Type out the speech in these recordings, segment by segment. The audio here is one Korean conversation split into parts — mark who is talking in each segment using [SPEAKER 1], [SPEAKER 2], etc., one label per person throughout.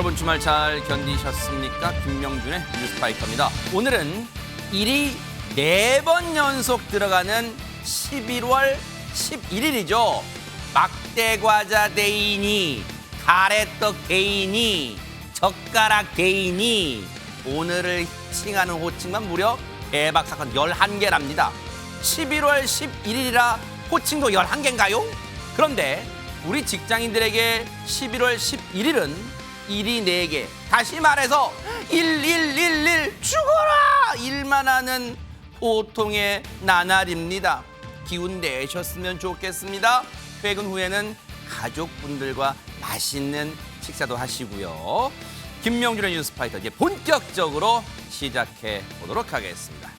[SPEAKER 1] 여러분 주말 잘 견디셨습니까? 김명준의 뉴스파이터입니다. 오늘은 일이 4번 연속 들어가는 11월 11일이죠. 막대과자 데이니, 가래떡 데이니, 젓가락 데이니, 오늘을 칭하는 호칭만 무려 대박 사건 11개랍니다. 11월 11일이라 호칭도 11개인가요? 그런데 우리 직장인들에게 11월 11일은 일이 4개, 다시 말해서 1111 죽어라! 일만 하는 보통의 나날입니다. 기운 내셨으면 좋겠습니다. 퇴근 후에는 가족분들과 맛있는 식사도 하시고요. 김명준의 뉴스파이터 이제 본격적으로 시작해 보도록 하겠습니다.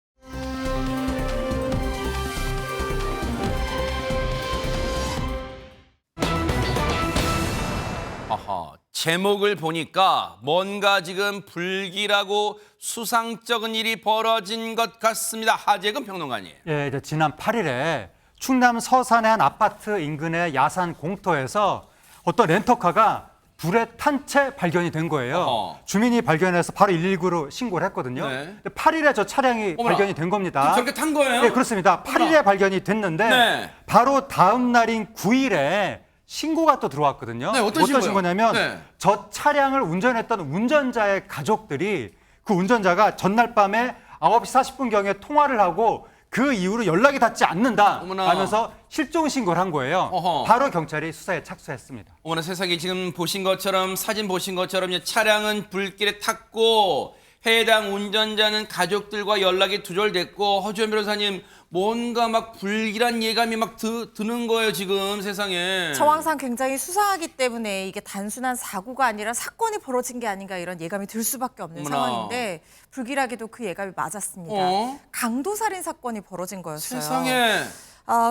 [SPEAKER 1] 제목을 보니까 뭔가 지금 불길하고 수상쩍은 일이 벌어진 것 같습니다. 하재근 평론가님.
[SPEAKER 2] 예, 이제 지난 8일에 충남 서산의 한 아파트 인근의 야산 공터에서 어떤 렌터카가 불에 탄 채 발견이 된 거예요. 주민이 발견해서 바로 119로 신고를 했거든요.
[SPEAKER 1] 네.
[SPEAKER 2] 8일에 저 차량이
[SPEAKER 1] 어머나,
[SPEAKER 2] 발견이 된 겁니다.
[SPEAKER 1] 저렇게 탄 거예요?
[SPEAKER 2] 네, 그렇습니다. 8일에 발견이 됐는데
[SPEAKER 1] 네.
[SPEAKER 2] 바로 다음 날인 9일에 신고가 또 들어왔거든요.
[SPEAKER 1] 네, 어떤
[SPEAKER 2] 신고냐면
[SPEAKER 1] 네.
[SPEAKER 2] 저 차량을 운전했던 운전자의 가족들이 그 운전자가 전날 밤에 9시 40분경에 통화를 하고 그 이후로 연락이 닿지 않는다
[SPEAKER 1] 어머나.
[SPEAKER 2] 하면서 실종 신고를 한 거예요.
[SPEAKER 1] 어허.
[SPEAKER 2] 바로 경찰이 수사에 착수했습니다.
[SPEAKER 1] 어머나 세상에, 지금 보신 것처럼, 사진 보신 것처럼 차량은 불길에 탔고 해당 운전자는 가족들과 연락이 두절됐고, 허주현 변호사님, 뭔가 막 불길한 예감이 막 드는 거예요, 지금 세상에.
[SPEAKER 3] 정황상 굉장히 수상하기 때문에 이게 단순한 사고가 아니라 사건이 벌어진 게 아닌가 이런 예감이 들 수밖에 없는
[SPEAKER 1] 어머나.
[SPEAKER 3] 상황인데, 불길하게도 그 예감이 맞았습니다. 강도살인 사건이 벌어진 거였어요.
[SPEAKER 1] 세상에.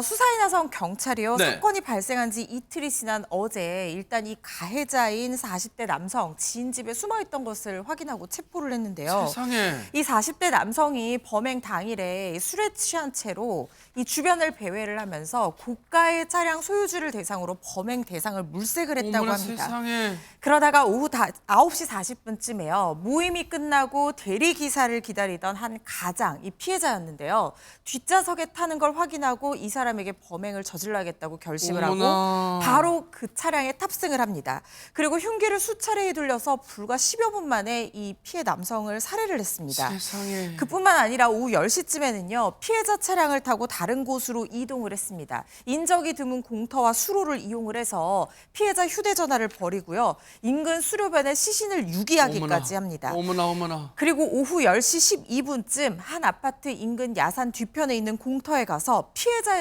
[SPEAKER 3] 수사에 나선 경찰이요.
[SPEAKER 1] 네.
[SPEAKER 3] 사건이 발생한 지 이틀이 지난 어제 일단 이 가해자인 40대 남성 지인 집에 숨어있던 것을 확인하고 체포를 했는데요.
[SPEAKER 1] 세상에.
[SPEAKER 3] 이 40대 남성이 범행 당일에 술에 취한 채로 이 주변을 배회를 하면서 고가의 차량 소유주를 대상으로 범행 대상을 물색을 했다고
[SPEAKER 1] 어머나
[SPEAKER 3] 합니다.
[SPEAKER 1] 세상에.
[SPEAKER 3] 그러다가 오후 9시 40분쯤에요. 모임이 끝나고 대리기사를 기다리던 한 가장, 이 피해자였는데요. 뒷좌석에 타는 걸 확인하고 이 사람에게 범행을 저질러야겠다고 결심을
[SPEAKER 1] 어머나.
[SPEAKER 3] 하고 바로 그 차량에 탑승을 합니다. 그리고 흉기를 수차례 휘둘려서 불과 10여 분 만에 이 피해 남성을 살해를 했습니다.
[SPEAKER 1] 세상에.
[SPEAKER 3] 그뿐만 아니라 오후 10시쯤에는요. 피해자 차량을 타고 다른 곳으로 이동을 했습니다. 인적이 드문 공터와 수로를 이용을 해서 피해자 휴대전화를 버리고요. 인근 수료변에 시신을 유기하기까지 합니다.
[SPEAKER 1] 어머나 어머나.
[SPEAKER 3] 그리고 오후 10시 12분쯤 한 아파트 인근 야산 뒤편에 있는 공터에 가서 피해자의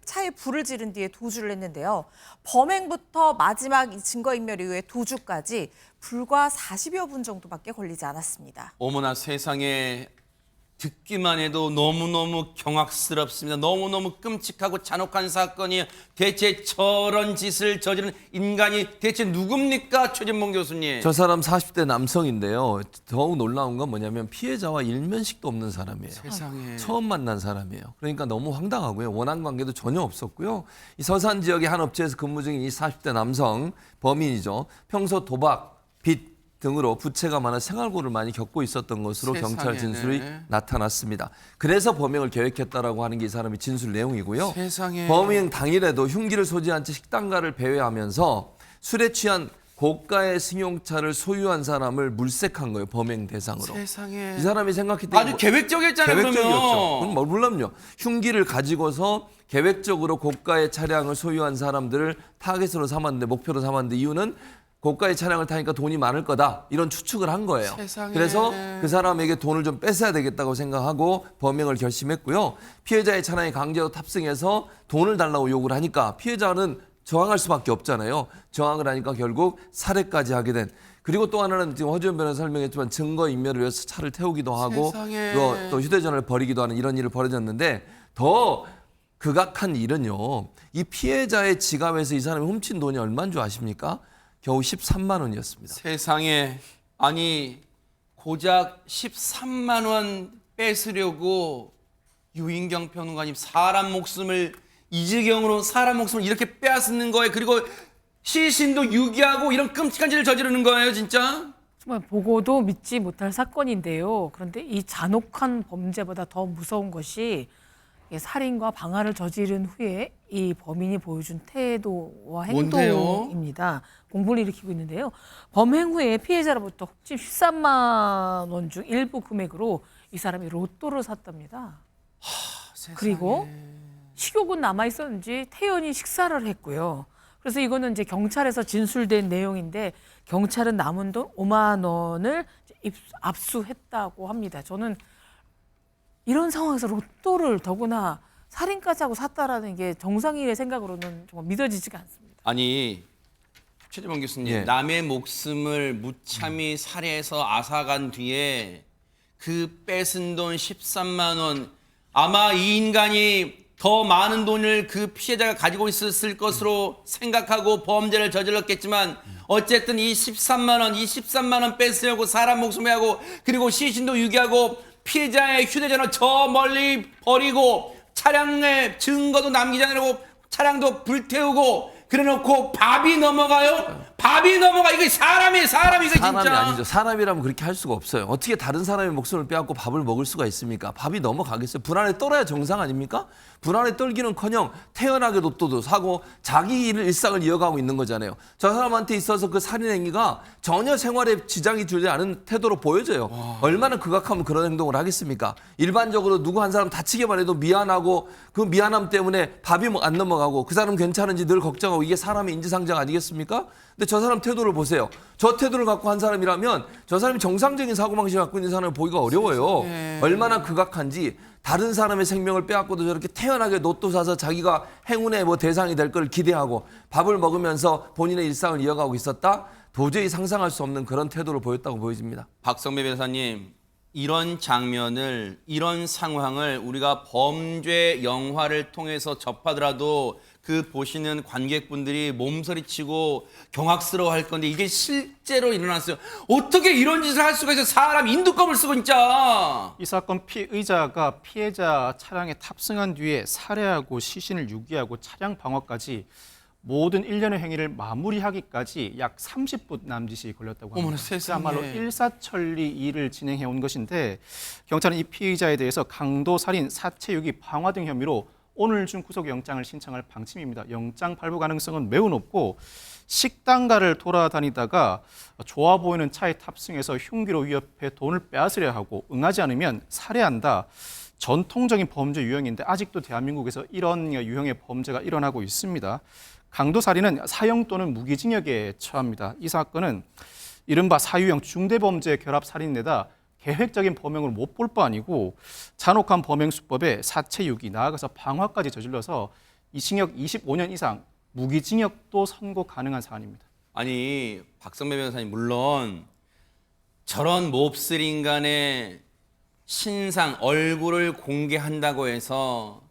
[SPEAKER 3] 차에 불을 지른 뒤에 도주를 했는데요. 범행부터 마지막 이 증거인멸 이후의 도주까지 불과 40여 분 정도밖에 걸리지 않았습니다.
[SPEAKER 1] 어머나 세상에. 듣기만 해도 너무너무 경악스럽습니다. 너무너무 끔찍하고 잔혹한 사건이, 대체 저런 짓을 저지른 인간이 대체 누굽니까? 최진봉 교수님.
[SPEAKER 4] 저 사람 40대 남성인데요. 더욱 놀라운 건 뭐냐면 피해자와 일면식도 없는 사람이에요.
[SPEAKER 1] 세상에.
[SPEAKER 4] 처음 만난 사람이에요. 그러니까 너무 황당하고요. 원한 관계도 전혀 없었고요. 이 서산 지역의 한 업체에서 근무 중인 이 40대 남성, 범인이죠. 평소 도박, 빚 등으로 부채가 많아 생활고를 많이 겪고 있었던 것으로
[SPEAKER 1] 세상에.
[SPEAKER 4] 경찰 진술이 나타났습니다. 그래서 범행을 계획했다라고 하는 게 이 사람의 진술 내용이고요.
[SPEAKER 1] 세상에.
[SPEAKER 4] 범행 당일에도 흉기를 소지한 채 식당가를 배회하면서 술에 취한 고가의 승용차를 소유한 사람을 물색한 거예요. 범행 대상으로.
[SPEAKER 1] 세상에.
[SPEAKER 4] 이 사람이 생각했던
[SPEAKER 1] 아주 계획적이었잖아요.
[SPEAKER 4] 계획적이었죠.
[SPEAKER 1] 그러면.
[SPEAKER 4] 물론요. 흉기를 가지고서 계획적으로 고가의 차량을 소유한 사람들을 타겟으로 삼았는데, 목표로 삼았는데, 이유는 고가의 차량을 타니까 돈이 많을 거다, 이런 추측을 한 거예요.
[SPEAKER 1] 세상에.
[SPEAKER 4] 그래서 그 사람에게 돈을 좀 뺏어야 되겠다고 생각하고 범행을 결심했고요. 피해자의 차량에 강제로 탑승해서 돈을 달라고 요구를 하니까 피해자는 저항할 수밖에 없잖아요. 저항을 하니까 결국 살해까지 하게 된. 그리고 또 하나는 지금 허주현 변호사 설명했지만 증거인멸을 위해서 차를 태우기도 하고
[SPEAKER 1] 세상에.
[SPEAKER 4] 또 휴대전화를 버리기도 하는 이런 일을 벌어졌는데, 더 극악한 일은요. 이 피해자의 지갑에서 이 사람이 훔친 돈이 얼마인 줄 아십니까? 겨우 13만 원이었습니다.
[SPEAKER 1] 세상에. 아니, 고작 13만 원 뺏으려고 유인경 평론가님, 사람 목숨을, 이지경으로 사람 목숨을 이렇게 빼앗는 거예요. 그리고 시신도 유기하고 이런 끔찍한 짓을 저지르는 거예요, 진짜?
[SPEAKER 5] 정말 보고도 믿지 못할 사건인데요. 그런데 이 잔혹한 범죄보다 더 무서운 것이 살인과 방화를 저지른 후에 이 범인이 보여준 태도와
[SPEAKER 1] 뭔데요?
[SPEAKER 5] 행동입니다. 공분을 일으키고 있는데요. 범행 후에 피해자로부터 혹시 13만 원 중 일부 금액으로 이 사람이 로또를 샀답니다. 그리고 식욕은 남아 있었는지 태연히 식사를 했고요. 그래서 이거는 이제 경찰에서 진술된 내용인데 경찰은 남은 돈 5만 원을 압수했다고 합니다. 저는 이런 상황에서 로또를 더구나 살인까지 하고 샀다라는 게 정상인의 생각으로는 정말 믿어지지가 않습니다.
[SPEAKER 1] 아니 최재범 교수님,
[SPEAKER 4] 예.
[SPEAKER 1] 남의 목숨을 무참히 살해해서 앗아간 뒤에 그 뺏은 돈 13만 원, 아마 이 인간이 더 많은 돈을 그 피해자가 가지고 있었을 것으로 생각하고 범죄를 저질렀겠지만 어쨌든 이 13만 원 뺏으려고 사람 목숨에 하고 그리고 시신도 유기하고 피해자의 휴대전화 저 멀리 버리고 차량의 증거도 남기지 않으려고 차량도 불태우고 그래놓고 밥이 넘어가요? 밥이 넘어가. 이게 사람이 이거
[SPEAKER 4] 사람이
[SPEAKER 1] 진짜.
[SPEAKER 4] 아니죠. 사람이라면 그렇게 할 수가 없어요. 어떻게 다른 사람의 목숨을 빼앗고 밥을 먹을 수가 있습니까? 밥이 넘어가겠어요. 불안에 떨어야 정상 아닙니까? 불안에 떨기는커녕 태연하게 로또도 사고 자기 일상을 이어가고 있는 거잖아요. 저 사람한테 있어서 그 살인 행위가 전혀 생활에 지장이 주지 않은 태도로 보여져요. 얼마나 극악하면 그런 행동을 하겠습니까? 일반적으로 누구 한 사람 다치게만 해도 미안하고 그 미안함 때문에 밥이 안 넘어가고 그 사람 괜찮은지 늘 걱정하고 이게 사람의 인지상정 아니겠습니까? 근데 저 사람 태도를 보세요. 저 태도를 갖고 한 사람이라면 저 사람이 정상적인 사고방식을 갖고 있는 사람을 보기가 어려워요. 얼마나 극악한지 다른 사람의 생명을 빼앗고도 저렇게 태연하게 로또 사서 자기가 행운의 대상이 될 걸 기대하고 밥을 먹으면서 본인의 일상을 이어가고 있었다? 도저히 상상할 수 없는 그런 태도를 보였다고 보여집니다.
[SPEAKER 1] 박성배 변호사님, 이런 장면을, 이런 상황을 우리가 범죄 영화를 통해서 접하더라도 그 보시는 관객분들이 몸서리치고 경악스러워 할 건데 이게 실제로 일어났어요. 어떻게 이런 짓을 할 수가 있어? 사람 인두껍을 쓰고 진짜.
[SPEAKER 6] 이 사건 피의자가 피해자 차량에 탑승한 뒤에 살해하고 시신을 유기하고 차량 방어까지 모든 일련의 행위를 마무리하기까지 약 30분 남짓이 걸렸다고 합니다.
[SPEAKER 1] 어머나 세상에.
[SPEAKER 6] 그야말로 일사천리 일을 진행해 온 것인데 경찰은 이 피의자에 대해서 강도 살인, 사체 유기, 방화 등 혐의로 오늘 중 구속영장을 신청할 방침입니다. 영장 발부 가능성은 매우 높고 식당가를 돌아다니다가 좋아 보이는 차에 탑승해서 흉기로 위협해 돈을 빼앗으려 하고 응하지 않으면 살해한다. 전통적인 범죄 유형인데 아직도 대한민국에서 이런 유형의 범죄가 일어나고 있습니다. 강도살인은 사형 또는 무기징역에 처합니다. 이 사건은 이른바 사유형 중대범죄 결합살인에다 계획적인 범행으로 못 볼 바 아니고 잔혹한 범행 수법에 사체 유기, 나아가서 방화까지 저질러서 이 징역 25년 이상, 무기징역도 선고 가능한 사안입니다.
[SPEAKER 1] 아니 박성배 변호사님, 물론 저런 몹쓸 인간의 신상, 얼굴을 공개한다고 해서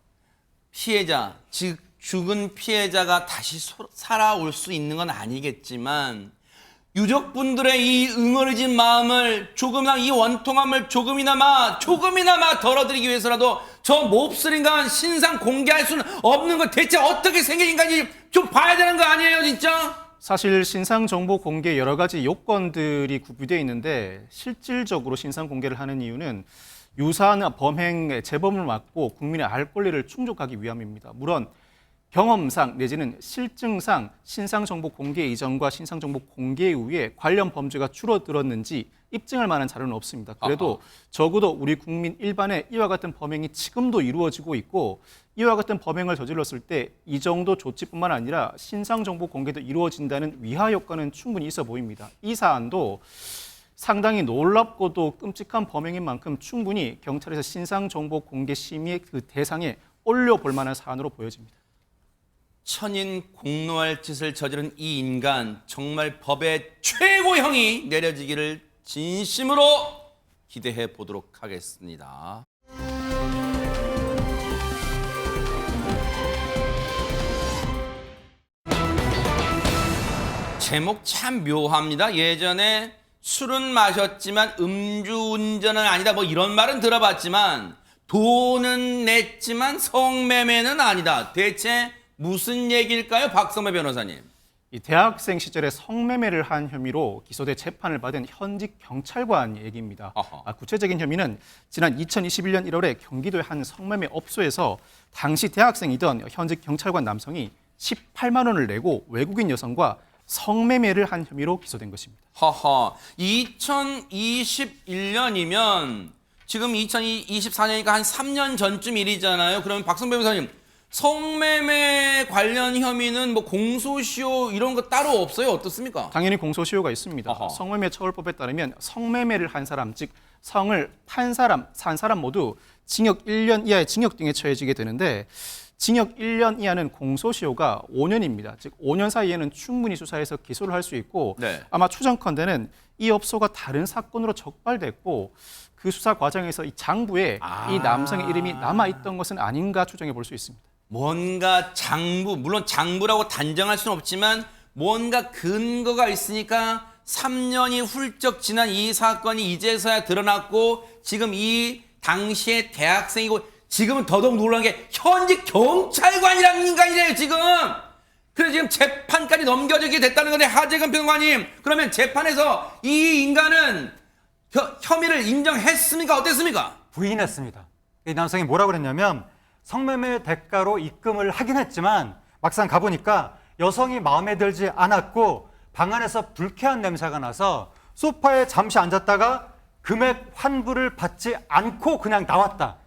[SPEAKER 1] 피해자, 즉 죽은 피해자가 다시 살아올 수 있는 건 아니겠지만 유족분들의 이 응어리진 마음을 조금이나, 이 원통함을 조금이나마 덜어드리기 위해서라도 저 몹쓸 인간 신상 공개할 수는 없는 거, 대체 어떻게 생긴 인간인지 좀 봐야 되는 거 아니에요 진짜?
[SPEAKER 6] 사실 신상 정보 공개 여러 가지 요건들이 구비되어 있는데 실질적으로 신상 공개를 하는 이유는 유사한 범행 재범을 막고 국민의 알 권리를 충족하기 위함입니다. 물론 경험상 내지는 실증상 신상정보 공개 이전과 신상정보 공개 이후에 관련 범죄가 줄어들었는지 입증할 만한 자료는 없습니다. 그래도 적어도 우리 국민 일반에 이와 같은 범행이 지금도 이루어지고 있고 이와 같은 범행을 저질렀을 때 이 정도 조치뿐만 아니라 신상정보 공개도 이루어진다는 위하 효과는 충분히 있어 보입니다. 이 사안도 상당히 놀랍고도 끔찍한 범행인 만큼 충분히 경찰에서 신상정보 공개 심의의 그 대상에 올려볼 만한 사안으로 보여집니다.
[SPEAKER 1] 천인 공노할 짓을 저지른 이 인간, 정말 법의 최고형이 내려지기를 진심으로 기대해 보도록 하겠습니다. 제목 참 묘합니다. 예전에 술은 마셨지만 음주운전은 아니다, 뭐 이런 말은 들어봤지만 돈은 냈지만 성매매는 아니다. 대체 무슨 얘기일까요, 박성배 변호사님?
[SPEAKER 6] 이 대학생 시절에 성매매를 한 혐의로 기소돼 재판을 받은 현직 경찰관 얘기입니다.
[SPEAKER 1] 아하.
[SPEAKER 6] 구체적인 혐의는 지난 2021년 1월에 경기도의 한 성매매 업소에서 당시 대학생이던 현직 경찰관 남성이 18만 원을 내고 외국인 여성과 성매매를 한 혐의로 기소된 것입니다.
[SPEAKER 1] 하하. 2021년이면 지금 2024년이니까 한 3년 전쯤 일이잖아요. 그러면 박성 변호사님, 성매매 관련 혐의는 뭐 공소시효 이런 거 따로 없어요? 어떻습니까?
[SPEAKER 6] 당연히 공소시효가 있습니다.
[SPEAKER 1] 어허.
[SPEAKER 6] 성매매 처벌법에 따르면 성매매를 한 사람, 즉 성을 탄 사람, 산 사람 모두 징역 1년 이하의 징역 등에 처해지게 되는데 징역 1년 이하는 공소시효가 5년입니다. 즉 5년 사이에는 충분히 수사해서 기소를 할 수 있고
[SPEAKER 1] 네.
[SPEAKER 6] 아마 추정컨대는 이 업소가 다른 사건으로 적발됐고 그 수사 과정에서 이 장부에 이 남성의 이름이 남아있던 것은 아닌가 추정해 볼 수 있습니다.
[SPEAKER 1] 뭔가 장부, 물론 장부라고 단정할 수는 없지만 뭔가 근거가 있으니까 3년이 훌쩍 지난 이 사건이 이제서야 드러났고 지금 이 당시의 대학생이고 지금은 더더욱 놀라운 게 현직 경찰관이라는 인간이래요, 지금. 그래서 지금 재판까지 넘겨지게 됐다는 건데 하재근 평론가님, 그러면 재판에서 이 인간은 혐의를 인정했습니까? 어땠습니까?
[SPEAKER 2] 부인했습니다. 이 남성이 뭐라고 그랬냐면 성매매 대가로 입금을 하긴 했지만 막상 가보니까 여성이 마음에 들지 않았고 방 안에서 불쾌한 냄새가 나서 소파에 잠시 앉았다가 금액 환불을 받지 않고 그냥 나왔다.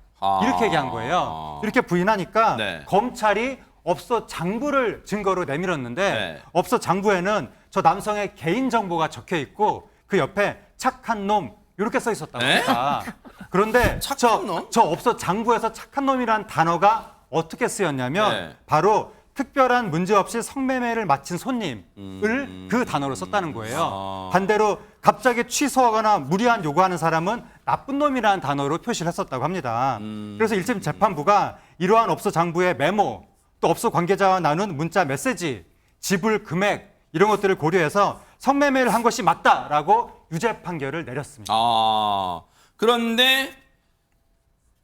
[SPEAKER 2] 이렇게 얘기한 거예요. 이렇게 부인하니까
[SPEAKER 1] 네.
[SPEAKER 2] 검찰이 업소 장부를 증거로 내밀었는데
[SPEAKER 1] 네.
[SPEAKER 2] 업소 장부에는 저 남성의 개인정보가 적혀 있고 그 옆에 착한 놈 이렇게 써 있었다고
[SPEAKER 1] 네?
[SPEAKER 2] 합니다. 그런데
[SPEAKER 1] 착한 놈?
[SPEAKER 2] 저 업소 장부에서 착한 놈이란 단어가 어떻게 쓰였냐면
[SPEAKER 1] 네.
[SPEAKER 2] 바로 특별한 문제 없이 성매매를 마친 손님을 그 단어로 썼다는 거예요. 반대로 갑자기 취소하거나 무리한 요구하는 사람은 나쁜 놈이라는 단어로 표시를 했었다고 합니다. 그래서 1심 재판부가 이러한 업소 장부의 메모, 또 업소 관계자와 나눈 문자 메시지, 지불 금액 이런 것들을 고려해서 성매매를 한 것이 맞다라고 유죄 판결을 내렸습니다.
[SPEAKER 1] 그런데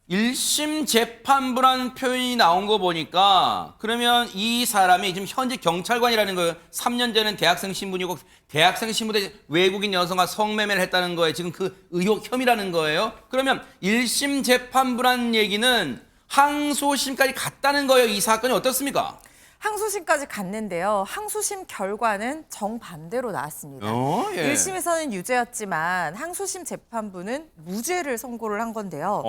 [SPEAKER 1] 1심 재판부라는 표현이 나온 거 보니까 그러면 이 사람이 지금 현직 경찰관이라는 거예요. 3년 전엔 대학생 신분이고 대학생 신분에 외국인 여성과 성매매를 했다는 거예요. 지금 그 의혹 혐의라는 거예요. 그러면 1심 재판부라는 얘기는 항소심까지 갔다는 거예요. 이 사건이 어떻습니까?
[SPEAKER 3] 항소심까지 갔는데요. 항소심 결과는 정반대로 나왔습니다.
[SPEAKER 1] 예.
[SPEAKER 3] 1심에서는 유죄였지만 항소심 재판부는 무죄를 선고를 한 건데요.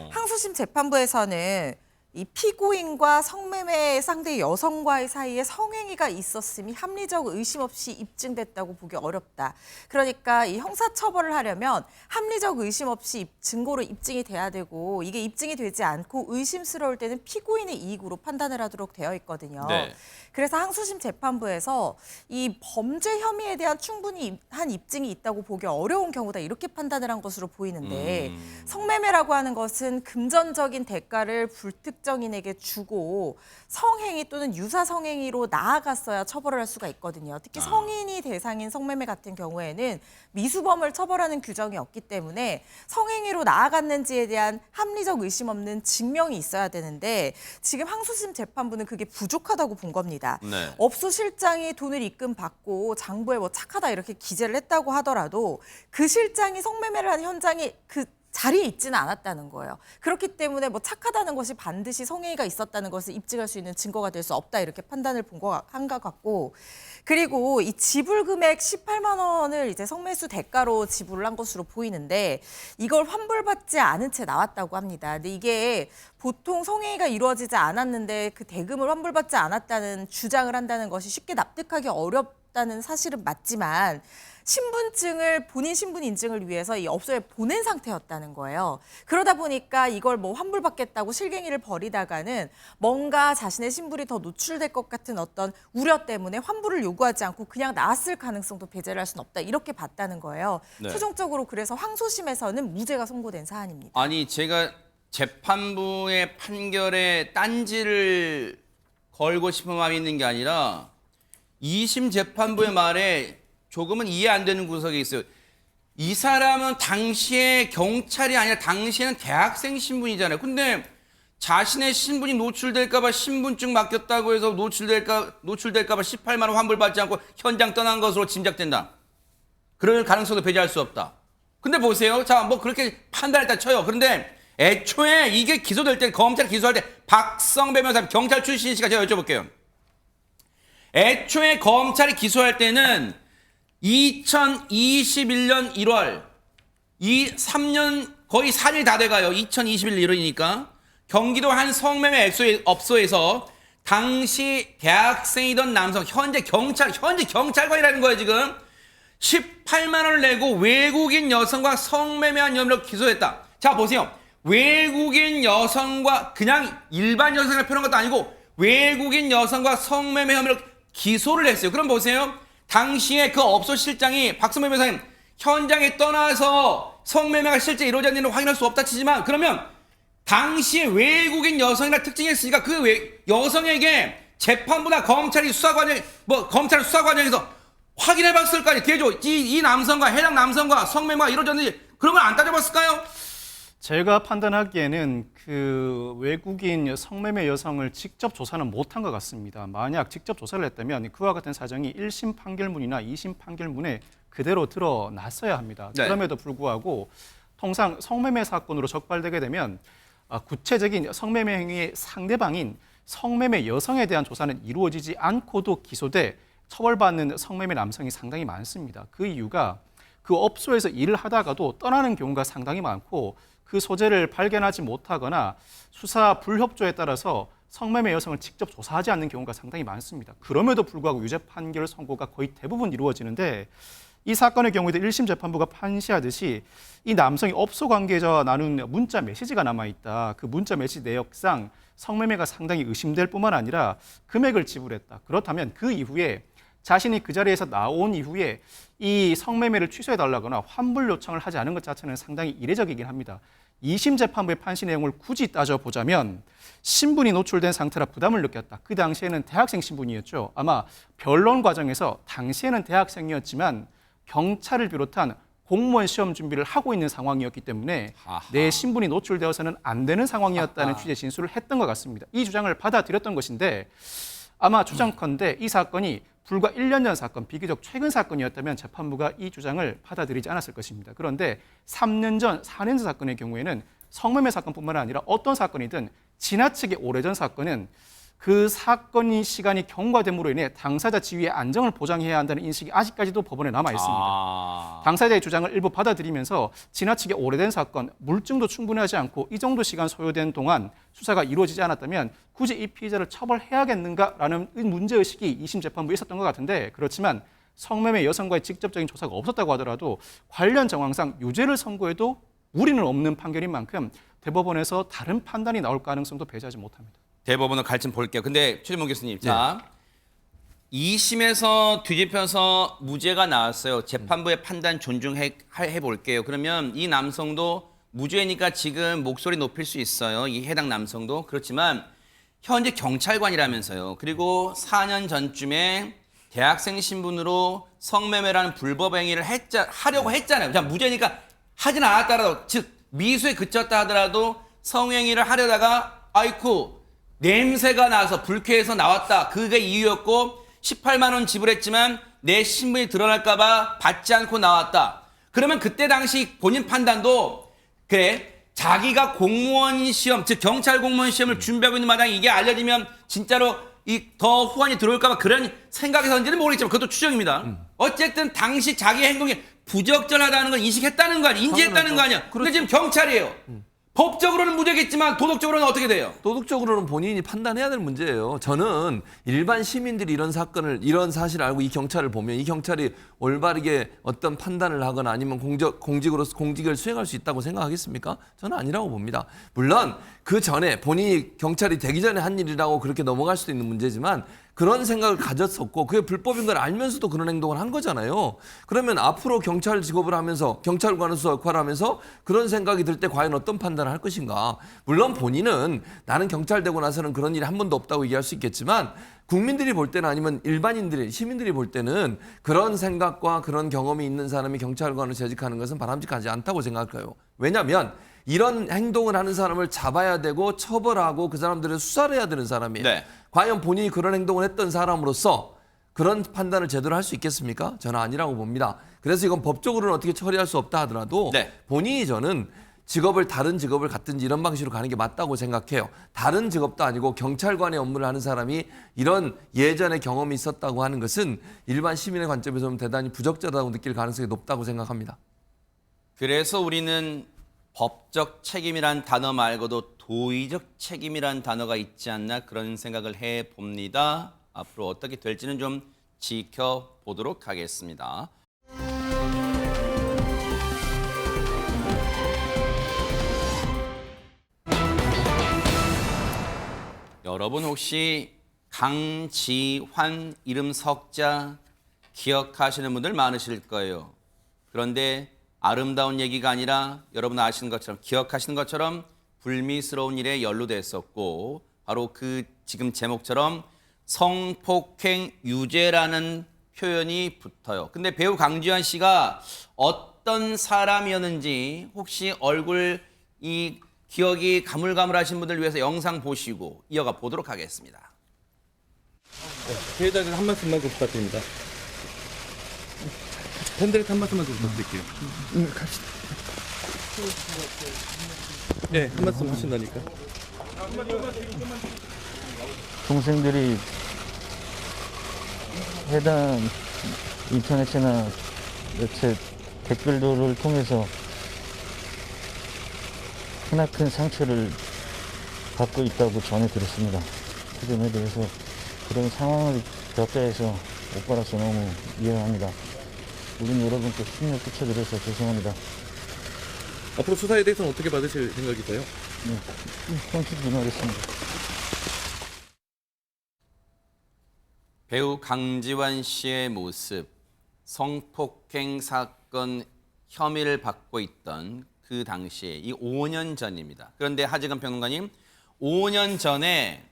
[SPEAKER 3] 항소심 재판부에서는 이 피고인과 성매매 상대 여성과의 사이에 성행위가 있었음이 합리적 의심 없이 입증됐다고 보기 어렵다. 그러니까 이 형사처벌을 하려면 합리적 의심 없이 증거로 입증이 돼야 되고 이게 입증이 되지 않고 의심스러울 때는 피고인의 이익으로 판단을 하도록 되어 있거든요.
[SPEAKER 1] 네.
[SPEAKER 3] 그래서 항소심 재판부에서 이 범죄 혐의에 대한 충분한 입증이 있다고 보기 어려운 경우다 이렇게 판단을 한 것으로 보이는데 성매매라고 하는 것은 금전적인 대가를 불특정인에게 주고 성행위 또는 유사 성행위로 나아갔어야 처벌을 할 수가 있거든요. 특히 성인이 대상인 성매매 같은 경우에는 미수범을 처벌하는 규정이 없기 때문에 성행위로 나아갔는지에 대한 합리적 의심 없는 증명이 있어야 되는데 지금 항소심 재판부는 그게 부족하다고 본 겁니다.
[SPEAKER 1] 네.
[SPEAKER 3] 업소 실장이 돈을 입금받고 장부에 뭐 착하다 이렇게 기재를 했다고 하더라도 그 실장이 성매매를 한 현장이 그 자리에 있지는 않았다는 거예요. 그렇기 때문에 뭐 착하다는 것이 반드시 성행위가 있었다는 것을 입증할 수 있는 증거가 될 수 없다 이렇게 판단을 한 것 같고 그리고 이 지불 금액 18만 원을 이제 성매수 대가로 지불을 한 것으로 보이는데 이걸 환불받지 않은 채 나왔다고 합니다. 근데 이게 보통 성행위가 이루어지지 않았는데 그 대금을 환불받지 않았다는 주장을 한다는 것이 쉽게 납득하기 어렵다는 사실은 맞지만 신분증을 본인 신분 인증을 위해서 이 업소에 보낸 상태였다는 거예요. 그러다 보니까 이걸 뭐 환불받겠다고 실갱이를 벌이다가는 뭔가 자신의 신분이 더 노출될 것 같은 어떤 우려 때문에 환불을 요구하지 않고 그냥 나왔을 가능성도 배제를 할 수는 없다. 이렇게 봤다는 거예요.
[SPEAKER 1] 네.
[SPEAKER 3] 최종적으로 그래서 항소심에서는 무죄가 선고된 사안입니다.
[SPEAKER 1] 아니 제가 재판부의 판결에 딴지를 걸고 싶은 마음이 있는 게 아니라 2심 재판부의 말에 조금은 이해 안 되는 구석이 있어요. 이 사람은 당시에 경찰이 아니라 당시에는 대학생 신분이잖아요. 근데 자신의 신분이 노출될까봐 신분증 맡겼다고 해서 노출될까봐 18만 원 환불받지 않고 현장 떠난 것으로 짐작된다. 그럴 가능성도 배제할 수 없다. 근데 보세요. 자, 뭐 그렇게 판단했다 쳐요. 그런데 애초에 이게 기소될 때, 검찰 기소할 때 박성배 변호사 경찰 출신이시니까 제가 여쭤볼게요. 애초에 검찰이 기소할 때는 2021년 1월, 이 3년 거의 4일 다 돼가요. 2021년 1월이니까 경기도 한 성매매 업소에서 당시 대학생이던 남성, 현재 경찰관이라는 거예요 지금. 18만 원을 내고 외국인 여성과 성매매한 혐의로 기소했다. 자 보세요. 외국인 여성과 그냥 일반 여성을 표현한 것도 아니고 외국인 여성과 성매매 혐의로 기소를 했어요. 그럼 보세요. 당시에 그 업소 실장이 박성배 변호사님 현장에 떠나서 성매매가 실제 이루어졌는지는 확인할 수 없다 치지만 그러면 당시에 외국인 여성이라 특징했으니까 그 여성에게 재판부나 검찰 수사 과정에서 확인해 봤을 거 아니에요. 대조 이 남성과 해당 남성과 성매매가 이루어졌는지 그런 걸 안 따져봤을까요?
[SPEAKER 6] 제가 판단하기에는 그 외국인 성매매 여성을 직접 조사는 못한 것 같습니다. 만약 직접 조사를 했다면 그와 같은 사정이 1심 판결문이나 2심 판결문에 그대로 드러났어야 합니다.
[SPEAKER 1] 네.
[SPEAKER 6] 그럼에도 불구하고 통상 성매매 사건으로 적발되게 되면 구체적인 성매매 행위의 상대방인 성매매 여성에 대한 조사는 이루어지지 않고도 기소돼 처벌받는 성매매 남성이 상당히 많습니다. 그 이유가 그 업소에서 일을 하다가도 떠나는 경우가 상당히 많고 그 소재를 발견하지 못하거나 수사 불협조에 따라서 성매매 여성을 직접 조사하지 않는 경우가 상당히 많습니다. 그럼에도 불구하고 유죄 판결 선고가 거의 대부분 이루어지는데 이 사건의 경우에도 1심 재판부가 판시하듯이 이 남성이 업소 관계자와 나눈 문자 메시지가 남아있다. 그 문자 메시지 내역상 성매매가 상당히 의심될 뿐만 아니라 금액을 지불했다. 그렇다면 그 이후에 자신이 그 자리에서 나온 이후에 이 성매매를 취소해달라거나 환불 요청을 하지 않은 것 자체는 상당히 이례적이긴 합니다. 2심 재판부의 판시 내용을 굳이 따져보자면 신분이 노출된 상태라 부담을 느꼈다. 그 당시에는 대학생 신분이었죠. 아마 변론 과정에서 당시에는 대학생이었지만 경찰을 비롯한 공무원 시험 준비를 하고 있는 상황이었기 때문에 내 신분이 노출되어서는 안 되는 상황이었다는 취지의 진술을 했던 것 같습니다. 이 주장을 받아들였던 것인데 아마 추정컨대 이 사건이 불과 1년 전 사건, 비교적 최근 사건이었다면 재판부가 이 주장을 받아들이지 않았을 것입니다. 그런데 3년 전, 4년 전 사건의 경우에는 성매매 사건뿐만 아니라 어떤 사건이든 지나치게 오래전 사건은 그 사건이 시간이 경과됨으로 인해 당사자 지위의 안정을 보장해야 한다는 인식이 아직까지도 법원에 남아 있습니다. 당사자의 주장을 일부 받아들이면서 지나치게 오래된 사건, 물증도 충분하지 않고 이 정도 시간 소요된 동안 수사가 이루어지지 않았다면 굳이 이 피의자를 처벌해야겠는가라는 문제의식이 2심 재판부에 있었던 것 같은데 그렇지만 성매매 여성과의 직접적인 조사가 없었다고 하더라도 관련 정황상 유죄를 선고해도 무리는 없는 판결인 만큼 대법원에서 다른 판단이 나올 가능성도 배제하지 못합니다.
[SPEAKER 1] 대법원은 갈증 볼게요. 근데 최재문 교수님, 자 2심에서 뒤집혀서 무죄가 나왔어요. 재판부의 판단 존중해 볼게요. 그러면 이 남성도 무죄니까 지금 목소리 높일 수 있어요. 이 해당 남성도. 그렇지만 현재 경찰관이라면서요. 그리고 4년 전쯤에 대학생 신분으로 성매매라는 불법 행위를 하려고 했잖아요. 자, 무죄니까 하진 않았더라도, 즉 미수에 그쳤다 하더라도 성행위를 하려다가 아이쿠 냄새가 나서 불쾌해서 나왔다. 그게 이유였고 18만 원 지불했지만 내 신분이 드러날까 봐 받지 않고 나왔다. 그러면 그때 당시 본인 판단도 그래 자기가 공무원 시험, 즉 경찰 공무원 시험을 준비하고 있는 마당에 이게 알려지면 진짜로 이 더 후환이 들어올까 봐 그런 생각에서인지는 모르겠지만 그것도 추정입니다. 어쨌든 당시 자기 행동이 부적절하다는 걸 인식했다는 거 아니야? 인지했다는 거 아니야? 근데 지금 경찰이에요. 법적으로는 무죄겠지만 도덕적으로는 어떻게 돼요?
[SPEAKER 4] 도덕적으로는 본인이 판단해야 될 문제예요. 저는 일반 시민들이 이런 사건을, 이런 사실을 알고 이 경찰을 보면 이 경찰이 올바르게 어떤 판단을 하거나 아니면 공직으로서 공직을 수행할 수 있다고 생각하겠습니까? 저는 아니라고 봅니다. 물론 그 전에 본인이 경찰이 되기 전에 한 일이라고 그렇게 넘어갈 수도 있는 문제지만 그런 생각을 가졌었고 그게 불법인 걸 알면서도 그런 행동을 한 거잖아요. 그러면 앞으로 경찰 직업을 하면서 경찰관으로서 역할을 하면서 그런 생각이 들 때 과연 어떤 판단을 할 것인가. 물론 본인은 나는 경찰 되고 나서는 그런 일이 한 번도 없다고 얘기할 수 있겠지만 국민들이 볼 때는 아니면 일반인들이 시민들이 볼 때는 그런 생각과 그런 경험이 있는 사람이 경찰관으로 재직하는 것은 바람직하지 않다고 생각해요. 왜냐하면 이런 행동을 하는 사람을 잡아야 되고 처벌하고 그 사람들을 수사를 해야 되는 사람이에요.
[SPEAKER 1] 네.
[SPEAKER 4] 과연 본인이 그런 행동을 했던 사람으로서 그런 판단을 제대로 할 수 있겠습니까? 저는 아니라고 봅니다. 그래서 이건 법적으로는 어떻게 처리할 수 없다 하더라도
[SPEAKER 1] 네.
[SPEAKER 4] 본인이 저는 다른 직업을 갖든지 이런 방식으로 가는 게 맞다고 생각해요. 다른 직업도 아니고 경찰관의 업무를 하는 사람이 이런 예전의 경험이 있었다고 하는 것은 일반 시민의 관점에서는 대단히 부적절하다고 느낄 가능성이 높다고 생각합니다.
[SPEAKER 1] 그래서 우리는 법적 책임이란 단어 말고도 도의적 책임이란 단어가 있지 않나 그런 생각을 해봅니다. 앞으로 어떻게 될지는 좀 지켜보도록 하겠습니다. 여러분 혹시 강지환 이름 석자 기억하시는 분들 많으실 거예요. 그런데 아름다운 얘기가 아니라 여러분 아시는 것처럼 기억하시는 것처럼 불미스러운 일에 연루됐었고 바로 그 지금 제목처럼 성폭행 유죄라는 표현이 붙어요. 근데 배우 강지환 씨가 어떤 사람이었는지 혹시 얼굴 이 기억이 가물가물하신 분들 위해서 영상 보시고 이어가 보도록 하겠습니다.
[SPEAKER 7] 피해자들 한 말씀만 좀 부탁드립니다. 팬들한테 한 말씀만 좀 부탁드릴게요. 갑시다. 네, 한 말씀 하신다니까.
[SPEAKER 8] 동생들이 해당 인터넷이나 매체 댓글들을 통해서 크나큰 상처를 받고 있다고 전해 들었습니다. 그 점에 대해서 그런 상황을 겪게 해서 오빠로서 너무 미안합니다. 우린 여러분께 심려 끼쳐드려서 죄송합니다.
[SPEAKER 7] 앞으로 수사에 대해서는 어떻게 받으실 생각이세요?
[SPEAKER 8] 네, 형식 임하겠습니다.
[SPEAKER 1] 배우 강지환 씨의 모습, 성폭행 사건 혐의를 받고 있던 그 당시에 이 5년 전입니다. 그런데 하재근 평론가님, 5년 전에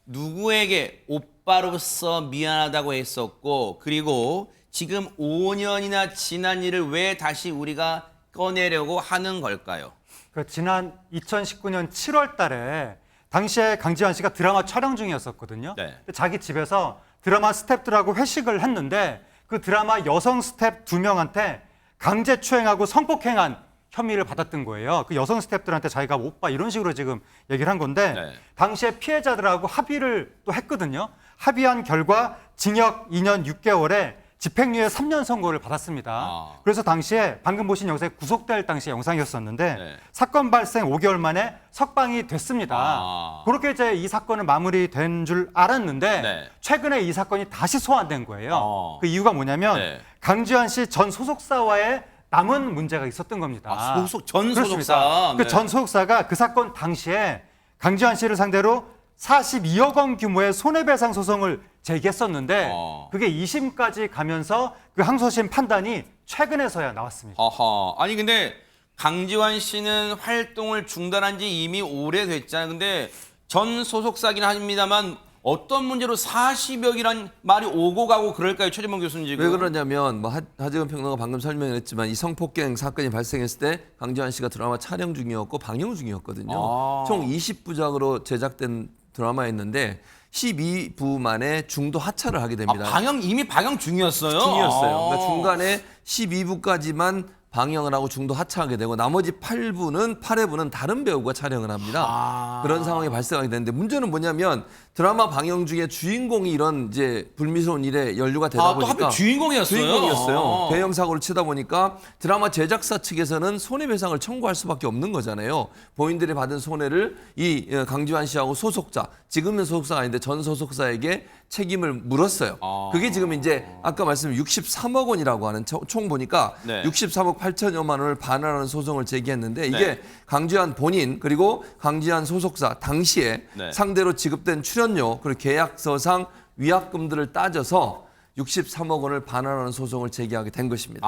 [SPEAKER 1] 누구에게 오빠로서 미안하다고 했었고 그리고 지금 5년이나 지난 일을 왜 다시 우리가 꺼내려고 하는 걸까요?
[SPEAKER 2] 그 지난 2019년 7월 달에 당시에 강지환 씨가 드라마 촬영 중이었었거든요.
[SPEAKER 1] 네.
[SPEAKER 2] 자기 집에서 드라마 스태프들하고 회식을 했는데 그 드라마 여성 스태프 2명한테 강제 추행하고 성폭행한 혐의를 받았던 거예요. 그 여성 스태프들한테 자기가 오빠 이런 식으로 지금 얘기를 한 건데
[SPEAKER 1] 네.
[SPEAKER 2] 당시에 피해자들하고 합의를 또 했거든요. 합의한 결과 징역 2년 6개월에 집행유예 3년 선고를 받았습니다. 그래서 당시에 방금 보신 영상이 구속될 당시 영상이었었는데
[SPEAKER 1] 네.
[SPEAKER 2] 사건 발생 5개월 만에 석방이 됐습니다. 그렇게 이제 이 사건은 마무리된 줄 알았는데
[SPEAKER 1] 네.
[SPEAKER 2] 최근에 이 사건이 다시 소환된 거예요. 그 이유가 뭐냐면
[SPEAKER 1] 네.
[SPEAKER 2] 강지환 씨 전 소속사와의 남은 문제가 있었던 겁니다.
[SPEAKER 1] 전
[SPEAKER 2] 그렇습니다.
[SPEAKER 1] 소속사.
[SPEAKER 2] 그
[SPEAKER 1] 네.
[SPEAKER 2] 전 소속사가 그 사건 당시에 강지환 씨를 상대로 42억 원 규모의 손해배상 소송을 제기했었는데 그게 2심까지 가면서 그 항소심 판단이 최근에서야 나왔습니다.
[SPEAKER 1] 어허. 아니 근데 강지환 씨는 활동을 중단한 지 이미 오래됐잖아요. 근데 전 소속사긴 합니다만 어떤 문제로 40억이란 말이 오고 가고 그럴까요? 최재범 교수님 지금.
[SPEAKER 4] 왜 그러냐면 뭐 하재근 평론가 방금 설명했지만 이 성폭행 사건이 발생했을 때 강지환 씨가 드라마 촬영 중이었고 방영 중이었거든요. 총 20부작으로 제작된 드라마였는데 12부 만에 중도 하차를 하게 됩니다.
[SPEAKER 1] 이미 방영 중이었어요?
[SPEAKER 4] 중이었어요. 그러니까 중간에 12부까지만 방영을 하고 중도 하차하게 되고 나머지 8회부는 다른 배우가 촬영을 합니다. 그런 상황이 발생하게 되는데 문제는 뭐냐면 드라마 방영 중에 주인공이 이런 이제 불미스러운 일에 연루가 되다
[SPEAKER 1] 또
[SPEAKER 4] 보니까
[SPEAKER 1] 하필 주인공이었어요?
[SPEAKER 4] 대형 사고를 치다 보니까 드라마 제작사 측에서는 손해배상을 청구할 수밖에 없는 거잖아요. 본인들이 받은 손해를 이 강지환 씨하고 소속자, 지금은 소속사가 아닌데 전 소속사에게 책임을 물었어요. 그게 지금 이제 아까 말씀드린 63억 원이라고 하는 총 보니까
[SPEAKER 1] 네.
[SPEAKER 4] 63억 8천여만 원을 반환하는 소송을 제기했는데 이게
[SPEAKER 1] 네.
[SPEAKER 4] 강지환 본인 그리고 강지환 소속사 당시에
[SPEAKER 1] 네.
[SPEAKER 4] 상대로 지급된 출연료 그리고 계약서상 위약금들을 따져서 63억 원을 반환하는 소송을 제기하게 된 것입니다.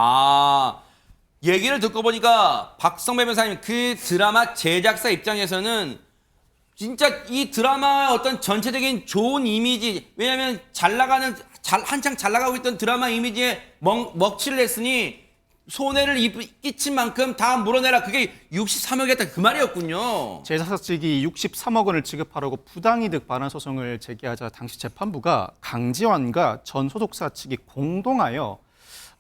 [SPEAKER 1] 얘기를 듣고 보니까 박성배 변호사님 그 드라마 제작사 입장에서는 진짜 이 드라마의 어떤 전체적인 좋은 이미지, 왜냐하면 한창 잘 나가고 있던 드라마 이미지에 먹칠을 했으니 손해를 끼친 만큼 다 물어내라. 그게 63억이었다 그 말이었군요.
[SPEAKER 6] 제작사 측이 63억 원을 지급하라고 부당이득 반환 소송을 제기하자 당시 재판부가 강지환과 전 소속사 측이 공동하여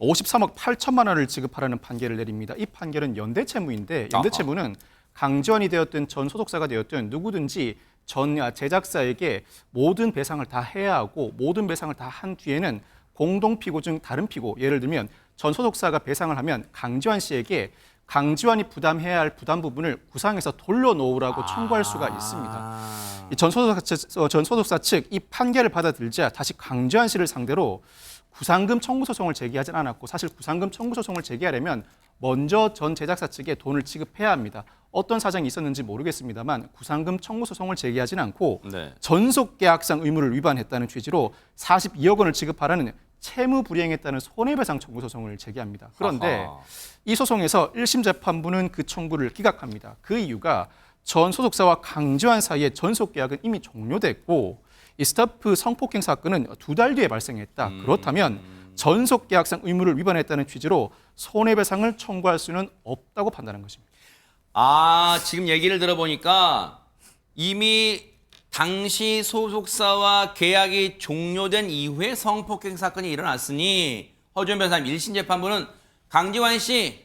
[SPEAKER 6] 53억 8천만 원을 지급하라는 판결을 내립니다. 이 판결은 연대채무인데 연대채무는 강지환이 되었든 전 소속사가 되었든 누구든지 전 제작사에게 모든 배상을 다 해야 하고 모든 배상을 다 한 뒤에는 공동 피고 중 다른 피고, 예를 들면 전 소속사가 배상을 하면 강지환 씨에게 강지환이 부담해야 할 부담 부분을 구상해서 돌려놓으라고 청구할 수가 있습니다. 이 전 소속사 측 이 판결을 받아들자 다시 강지환 씨를 상대로 구상금 청구 소송을 제기하진 않았고, 사실 구상금 청구 소송을 제기하려면 먼저 전 제작사 측에 돈을 지급해야 합니다. 어떤 사정이 있었는지 모르겠습니다만 구상금 청구 소송을 제기하진 않고 전속계약상 의무를 위반했다는 취지로 42억 원을 지급하라는 채무 불이행했다는 손해배상 청구 소송을 제기합니다. 그런데 이 소송에서 1심 재판부는 그 청구를 기각합니다. 그 이유가 전 소속사와 강지환 사이의 전속계약은 이미 종료됐고 이 스타프 성폭행 사건은 2달 뒤에 발생했다. 그렇다면 전속계약상 의무를 위반했다는 취지로 손해배상을 청구할 수는 없다고 판단한 것입니다.
[SPEAKER 1] 지금 얘기를 들어보니까 이미 당시 소속사와 계약이 종료된 이후에 성폭행 사건이 일어났으니 허주연 변호사님 1심 재판부는 강지환 씨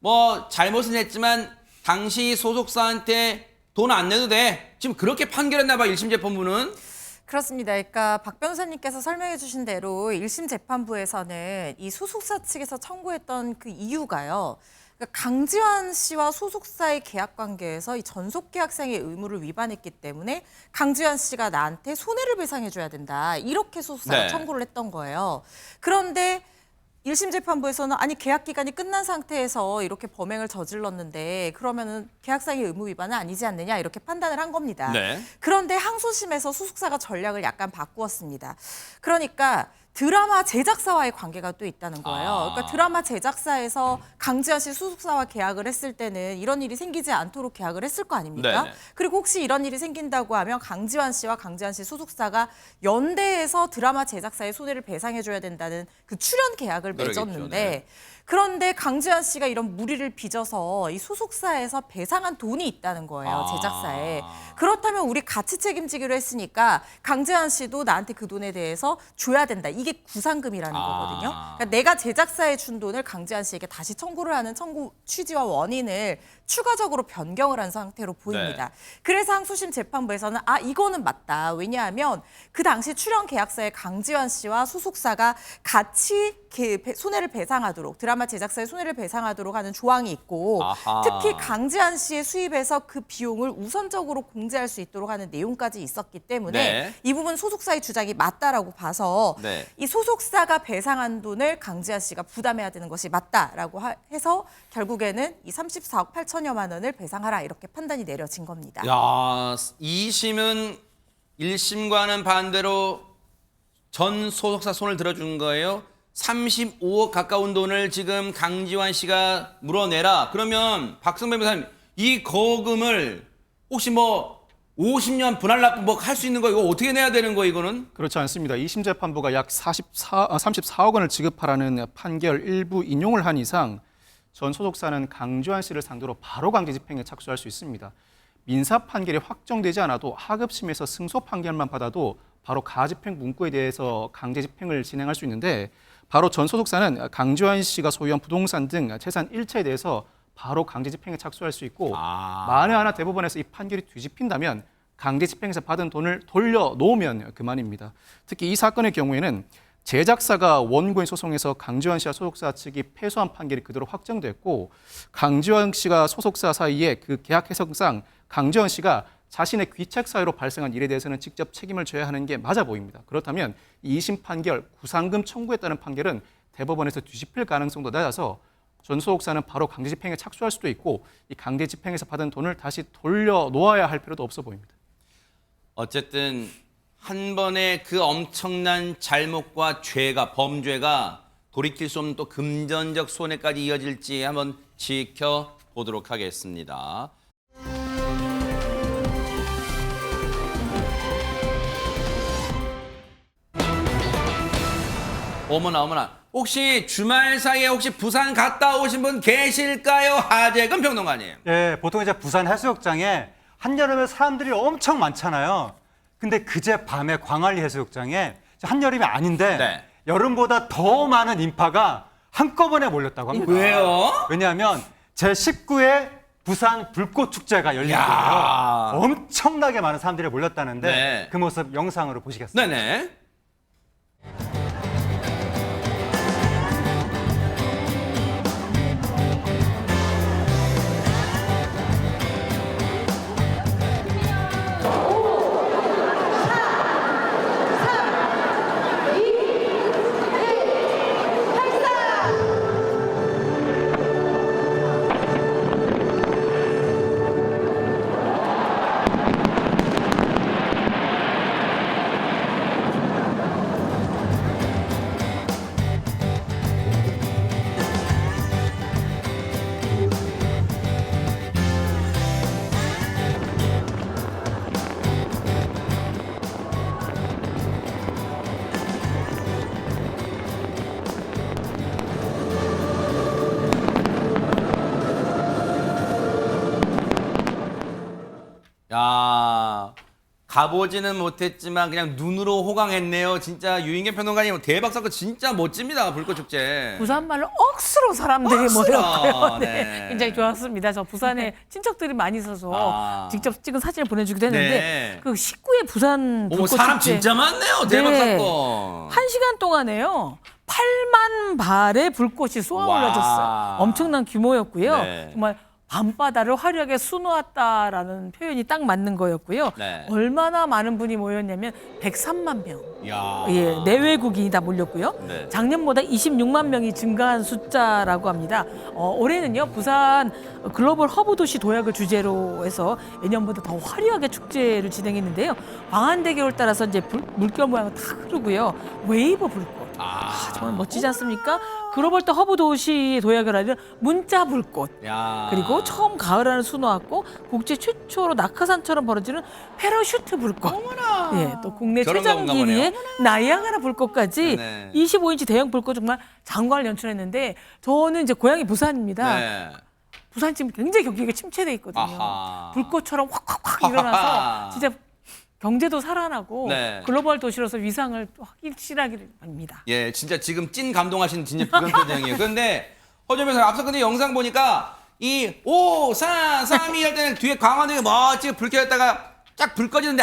[SPEAKER 1] 뭐 잘못은 했지만 당시 소속사한테 돈 안 내도 돼. 지금 그렇게 판결했나 봐 1심 재판부는.
[SPEAKER 3] 그렇습니다. 그러니까 박 변호사님께서 설명해 주신 대로 1심 재판부에서는 이 소속사 측에서 청구했던 그 이유가요. 그러니까 강지환 씨와 소속사의 계약 관계에서 이 전속 계약상의 의무를 위반했기 때문에 강지환 씨가 나한테 손해를 배상해 줘야 된다. 이렇게 소속사가 청구를 했던 거예요. 그런데 1심 재판부에서는 아니 계약 기간이 끝난 상태에서 이렇게 범행을 저질렀는데 그러면은 계약상의 의무 위반은 아니지 않느냐 이렇게 판단을 한 겁니다. 그런데 항소심에서 소속사가 전략을 약간 바꾸었습니다. 그러니까 드라마 제작사와의 관계가 또 있다는 거예요. 그러니까 드라마 제작사에서 강지환 씨 소속사와 계약을 했을 때는 이런 일이 생기지 않도록 계약을 했을 거 아닙니까?
[SPEAKER 1] 네네.
[SPEAKER 3] 그리고 혹시 이런 일이 생긴다고 하면 강지환 씨와 강지환 씨 소속사가 연대해서 드라마 제작사의 손해를 배상해줘야 된다는 그 출연 계약을 맺었는데 그런데 강지환 씨가 이런 무리를 빚어서 이 소속사에서 배상한 돈이 있다는 거예요. 제작사에. 그렇다면 우리 같이 책임지기로 했으니까 강지환 씨도 나한테 그 돈에 대해서 줘야 된다. 이게 구상금이라는 거거든요. 그러니까 내가 제작사에 준 돈을 강지환 씨에게 다시 청구를 하는 청구 취지와 원인을 추가적으로 변경을 한 상태로 보입니다. 그래서 항소심 재판부에서는 이거는 맞다. 왜냐하면 그 당시 출연 계약사의 강지환 씨와 소속사가 같이 손해를 배상하도록 드라마 제작사의 손해를 배상하도록 하는 조항이 있고 특히 강지환 씨의 수입에서 그 비용을 우선적으로 공제할 수 있도록 하는 내용까지 있었기 때문에 이 부분 소속사의 주장이 맞다라고 봐서 이 소속사가 배상한 돈을 강지환 씨가 부담해야 되는 것이 맞다라고 해서 결국에는 이 34억 8천여만 원을 배상하라 이렇게 판단이 내려진 겁니다.
[SPEAKER 1] 2심은 1심과는 반대로 전 소속사 손을 들어준 거예요. 35억 가까운 돈을 지금 강지환 씨가 물어내라. 그러면 박성배 변호사님 이 거금을 혹시 뭐 50년 분할 납부 뭐 할 수 있는 거 이거 어떻게 내야 되는 거 이거는?
[SPEAKER 6] 그렇지 않습니다. 2심 재판부가 약 34억 원을 지급하라는 판결 일부 인용을 한 이상 전 소속사는 강지환 씨를 상대로 바로 강제 집행에 착수할 수 있습니다. 민사 판결이 확정되지 않아도 하급심에서 승소 판결만 받아도 바로 가집행 문구에 대해서 강제 집행을 진행할 수 있는데 바로 전 소속사는 강지환 씨가 소유한 부동산 등 재산 일체에 대해서 바로 강제 집행에 착수할 수 있고 만에 하나 대법원에서 이 판결이 뒤집힌다면 강제 집행에서 받은 돈을 돌려놓으면 그만입니다. 특히 이 사건의 경우에는 제작사가 원고인 소송에서 강지환 씨와 소속사 측이 패소한 판결이 그대로 확정됐고 강지환 씨가 소속사 사이에 그 계약 해석상 강지환 씨가 자신의 귀책 사유로 발생한 일에 대해서는 직접 책임을 져야 하는 게 맞아 보입니다. 그렇다면 2심 판결 구상금 청구했다는 판결은 대법원에서 뒤집힐 가능성도 낮아서 전 소속사는 바로 강제 집행에 착수할 수도 있고 이 강제 집행에서 받은 돈을 다시 돌려놓아야 할 필요도 없어 보입니다.
[SPEAKER 1] 어쨌든 한 번의 그 엄청난 잘못과 범죄가 돌이킬 수 없는 또 금전적 손해까지 이어질지 한번 지켜보도록 하겠습니다. 어머나 혹시 주말 사이에 혹시 부산 갔다 오신 분 계실까요? 하재근 평론가님.
[SPEAKER 2] 예, 보통 이제 부산 해수욕장에 한여름에 사람들이 엄청 많잖아요. 근데 그제 밤에 광안리 해수욕장에 한여름이 아닌데
[SPEAKER 1] 네.
[SPEAKER 2] 여름보다 더 많은 인파가 한꺼번에 몰렸다고 합니다.
[SPEAKER 1] 왜요?
[SPEAKER 2] 왜냐하면 제19회 부산 불꽃축제가 열린
[SPEAKER 1] 야.
[SPEAKER 2] 거예요. 엄청나게 많은 사람들이 몰렸다는데
[SPEAKER 1] 네.
[SPEAKER 2] 그 모습 영상으로 보시겠습니다.
[SPEAKER 1] 네네. 야, 가보지는 못했지만 그냥 눈으로 호강했네요. 진짜 유인경 평론가님 대박 사건 진짜 멋집니다. 불꽃축제.
[SPEAKER 5] 부산말로 억수로 사람들이
[SPEAKER 1] 억수로,
[SPEAKER 5] 모였고요.
[SPEAKER 1] 네.
[SPEAKER 5] 네. 굉장히 좋았습니다. 저 부산에 친척들이 많이 있어서
[SPEAKER 1] 아.
[SPEAKER 5] 직접 찍은 사진을 보내주기도 했는데
[SPEAKER 1] 네.
[SPEAKER 5] 그 19회 부산
[SPEAKER 1] 어머,
[SPEAKER 5] 불꽃축제
[SPEAKER 1] 사람 진짜 많네요. 대박
[SPEAKER 5] 네.
[SPEAKER 1] 사건.
[SPEAKER 5] 1시간 동안에요. 8만 발의 불꽃이 쏘아
[SPEAKER 1] 와.
[SPEAKER 5] 올라졌어요. 엄청난 규모였고요.
[SPEAKER 1] 네.
[SPEAKER 5] 정말 밤바다를 화려하게 수놓았다라는 표현이 딱 맞는 거였고요.
[SPEAKER 1] 네.
[SPEAKER 5] 얼마나 많은 분이 모였냐면 103만 명.
[SPEAKER 1] 야.
[SPEAKER 5] 예, 내외국인이 다 몰렸고요.
[SPEAKER 1] 네.
[SPEAKER 5] 작년보다 26만 명이 증가한 숫자라고 합니다. 올해는요, 부산 글로벌 허브 도시 도약을 주제로 해서 예년보다 더 화려하게 축제를 진행했는데요. 광안대교를 따라서 이제 물결 모양을 다 흐르고요. 웨이브 불꽃. 정말 멋지지 않습니까? 글로벌 또 허브 도시 도약을 하는 문자 불꽃.
[SPEAKER 1] 야.
[SPEAKER 5] 그리고 처음 가을하늘 수놓았고 국제 최초로 낙하산처럼 벌어지는 패러슈트 불꽃. 예, 또 국내
[SPEAKER 1] 저런
[SPEAKER 5] 최장
[SPEAKER 1] 건가
[SPEAKER 5] 길이의
[SPEAKER 1] 보네요.
[SPEAKER 5] 나이아가라 불꽃까지
[SPEAKER 1] 네네.
[SPEAKER 5] 25인치 대형 불꽃 정말 장관을 연출했는데 저는 이제 고향이 부산입니다.
[SPEAKER 1] 네.
[SPEAKER 5] 부산 지금 굉장히 경기가 침체돼 있거든요.
[SPEAKER 1] 아하.
[SPEAKER 5] 불꽃처럼 확확확 일어나서 진짜 경제도 살아나고
[SPEAKER 1] 네.
[SPEAKER 5] 글로벌 도시로서 위상을 또 확실하게 합니다.
[SPEAKER 1] 예, 진짜 지금 찐 감동하신 진짜 그런 표정이에요. 그런데 허정변 앞서 근데 영상 보니까 이 5, 4, 3, 2 할 때는 뒤에 광화문에 멋지게 불 켜졌다가 쫙 불 꺼지는데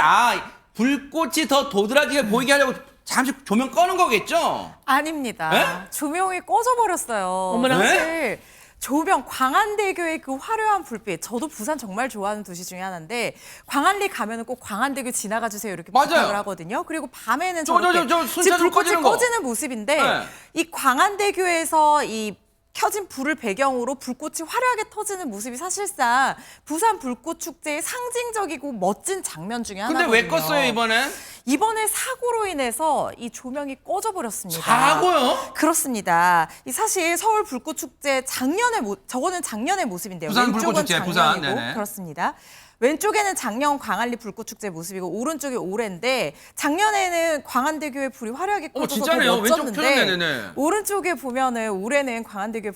[SPEAKER 1] 불꽃이 더 도드라지게 보이게 하려고 잠시 조명 꺼는 거겠죠?
[SPEAKER 3] 아닙니다.
[SPEAKER 1] 에?
[SPEAKER 3] 조명이 꺼져버렸어요.
[SPEAKER 5] 어머나.
[SPEAKER 3] 사실 조명, 광안대교의 그 화려한 불빛. 저도 부산 정말 좋아하는 도시 중에 하나인데 광안리 가면은 꼭 광안대교 지나가 주세요 이렇게
[SPEAKER 1] 맞아요.
[SPEAKER 3] 부탁을 하거든요. 그리고 밤에는
[SPEAKER 1] 저
[SPEAKER 3] 저렇게
[SPEAKER 1] 순차적으로
[SPEAKER 3] 지금 불꽃이
[SPEAKER 1] 꺼지는 거.
[SPEAKER 3] 꺼지는 모습인데
[SPEAKER 1] 네.
[SPEAKER 3] 이 광안대교에서 이 켜진 불을 배경으로 불꽃이 화려하게 터지는 모습이 사실상 부산 불꽃 축제의 상징적이고 멋진 장면 중에
[SPEAKER 1] 근데
[SPEAKER 3] 하나거든요.
[SPEAKER 1] 왜 껐어요, 이번엔?
[SPEAKER 3] 이번에 사고로 인해서 이 조명이 꺼져버렸습니다.
[SPEAKER 1] 사고요?
[SPEAKER 3] 그렇습니다. 이 사실 서울 불꽃 축제 저거는 작년의 모습인데요.
[SPEAKER 1] 부산
[SPEAKER 3] 왼쪽은
[SPEAKER 1] 불꽃축제, 부산.
[SPEAKER 3] 작년이고
[SPEAKER 1] 네네.
[SPEAKER 3] 그렇습니다. 왼쪽에는 작년 광안리 불꽃 축제 모습이고 오른쪽이 올해인데 작년에는 광안대교의 불이 화려하게 꺼져서 더
[SPEAKER 1] 진짜네요. 왼쪽 켜졌네,
[SPEAKER 3] 멋졌는데
[SPEAKER 1] 네네.
[SPEAKER 3] 오른쪽에 보면은 올해는 광안대교의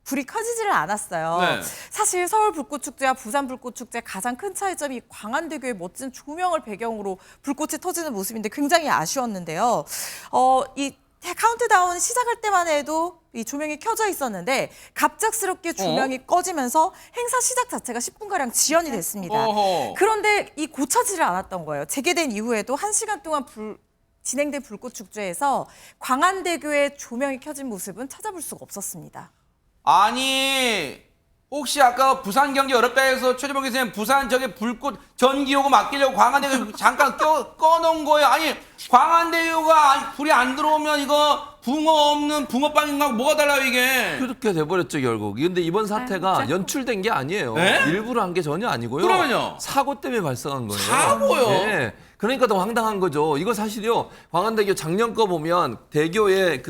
[SPEAKER 3] 불이 켜지지를 않았어요.
[SPEAKER 1] 네.
[SPEAKER 3] 사실 서울 불꽃축제와 부산 불꽃축제 가장 큰 차이점이 광안대교의 멋진 조명을 배경으로 불꽃이 터지는 모습인데 굉장히 아쉬웠는데요. 이 카운트다운 시작할 때만 해도 이 조명이 켜져 있었는데 갑작스럽게 조명이 꺼지면서 행사 시작 자체가 10분가량 지연이 됐습니다.
[SPEAKER 1] 어허.
[SPEAKER 3] 그런데 이 고쳐지를 않았던 거예요. 재개된 이후에도 1시간 동안 진행된 불꽃축제에서 광안대교의 조명이 켜진 모습은 찾아볼 수가 없었습니다.
[SPEAKER 1] 아니 혹시 아까 부산 경기 어렵다 해서 최재범 기자님 부산 저게 불꽃 전기 요금 아끼려고 광안대교 잠깐 꺼놓은 거예요. 아니 광안대교가 불이 안 들어오면 이거 붕어 없는 붕어빵인가 뭐가 달라요 이게.
[SPEAKER 4] 그렇게 돼버렸죠 결국. 근데 이번 사태가 연출된 게 아니에요.
[SPEAKER 1] 네?
[SPEAKER 4] 일부러 한 게 전혀 아니고요.
[SPEAKER 1] 그러면요?
[SPEAKER 4] 사고 때문에 발생한 거예요.
[SPEAKER 1] 사고요?
[SPEAKER 4] 네. 그러니까 더 황당한 거죠. 이거 사실요. 광안대교 작년 거 보면 대교에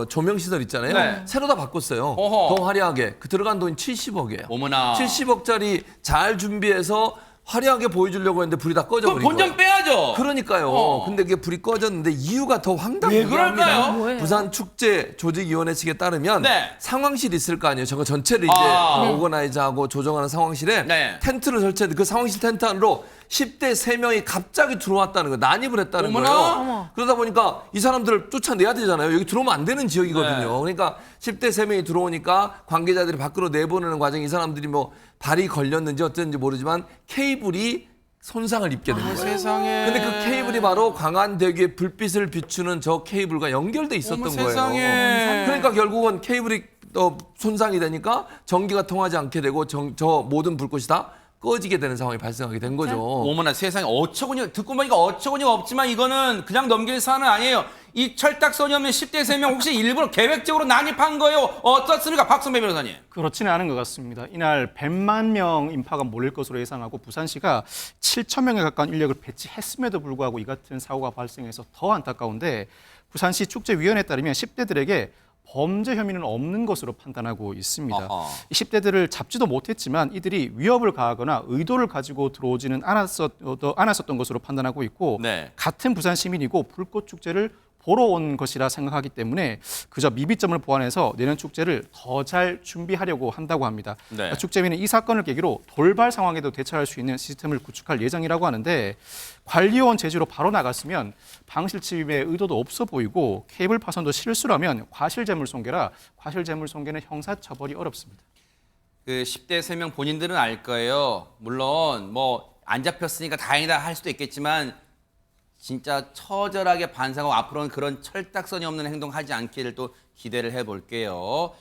[SPEAKER 4] 조명 시설 있잖아요.
[SPEAKER 1] 네.
[SPEAKER 4] 새로 다 바꿨어요.
[SPEAKER 1] 어허.
[SPEAKER 4] 더 화려하게. 그 들어간 돈이 70억이에요.
[SPEAKER 1] 어머나.
[SPEAKER 4] 70억짜리 잘 준비해서 화려하게 보여주려고 했는데 불이 다
[SPEAKER 1] 그럼
[SPEAKER 4] 꺼져버린 거예요.
[SPEAKER 1] 본전 빼야죠. 당연하죠.
[SPEAKER 4] 그러니까요. 근데 그게 불이 꺼졌는데 이유가 더
[SPEAKER 1] 왜
[SPEAKER 4] 황당합니다.
[SPEAKER 1] 그럴까요?
[SPEAKER 5] 뭐예요?
[SPEAKER 4] 부산 축제 조직위원회 측에 따르면
[SPEAKER 1] 네.
[SPEAKER 4] 상황실이 있을 거 아니에요. 저거 전체를 이제
[SPEAKER 1] 아.
[SPEAKER 4] 오거나이저하고 조정하는 상황실에
[SPEAKER 1] 네.
[SPEAKER 4] 텐트를 설치했는데 그 상황실 텐트 안으로 10대 3명이 갑자기 들어왔다는 거예요. 난입을 했다는
[SPEAKER 1] 어머나.
[SPEAKER 4] 거예요.
[SPEAKER 5] 어머.
[SPEAKER 4] 그러다 보니까 이 사람들을 쫓아내야 되잖아요. 여기 들어오면 안 되는 지역이거든요.
[SPEAKER 1] 네.
[SPEAKER 4] 그러니까 10대 3명이 들어오니까 관계자들이 밖으로 내보내는 과정에 이 사람들이 뭐 발이 걸렸는지 어쨌는지 모르지만 케이블이 손상을 입게 된 거예요.
[SPEAKER 1] 세상에.
[SPEAKER 4] 근데 그 케이블이 바로 광안대교에 불빛을 비추는 저 케이블과 연결돼 있었던
[SPEAKER 1] 어머,
[SPEAKER 4] 거예요.
[SPEAKER 1] 세상에.
[SPEAKER 4] 그러니까 결국은 케이블이 손상이 되니까 전기가 통하지 않게 되고 저 모든 불꽃이 다 꺼지게 되는 상황이 발생하게 된 거죠.
[SPEAKER 1] 어머나 세상에 어처구니 듣고 보니까 어처구니가 없지만 이거는 그냥 넘길 사안은 아니에요. 이 철딱선이 없는 10대 3명 혹시 일부러 계획적으로 난입한 거예요? 어떻습니까? 박선배 변호사님.
[SPEAKER 6] 그렇지는 않은 것 같습니다. 이날 100만 명 인파가 몰릴 것으로 예상하고 부산시가 7천 명에 가까운 인력을 배치했음에도 불구하고 이 같은 사고가 발생해서 더 안타까운데 부산시 축제위원회에 따르면 10대들에게 범죄 혐의는 없는 것으로 판단하고 있습니다.
[SPEAKER 1] 아하.
[SPEAKER 6] 이 10대들을 잡지도 못했지만 이들이 위협을 가하거나 의도를 가지고 들어오지는 않았었던 것으로 판단하고 있고
[SPEAKER 1] 네.
[SPEAKER 6] 같은 부산 시민이고 불꽃 축제를 보러 온 것이라 생각하기 때문에 그저 미비점을 보완해서 내년 축제를 더 잘 준비하려고 한다고 합니다.
[SPEAKER 1] 네.
[SPEAKER 6] 축제위는 이 사건을 계기로 돌발 상황에도 대처할 수 있는 시스템을 구축할 예정이라고 하는데 관리요원 제지로 바로 나갔으면 방실 침입의 의도도 없어 보이고 케이블 파손도 실수라면 과실재물손괴라 과실재물손괴는 형사처벌이 어렵습니다.
[SPEAKER 1] 그 10대 3명 본인들은 알 거예요. 물론 뭐 안 잡혔으니까 다행이다 할 수도 있겠지만 진짜 처절하게 반성하고 앞으로는 그런 철딱선이 없는 행동 하지 않기를 또 기대를 해볼게요.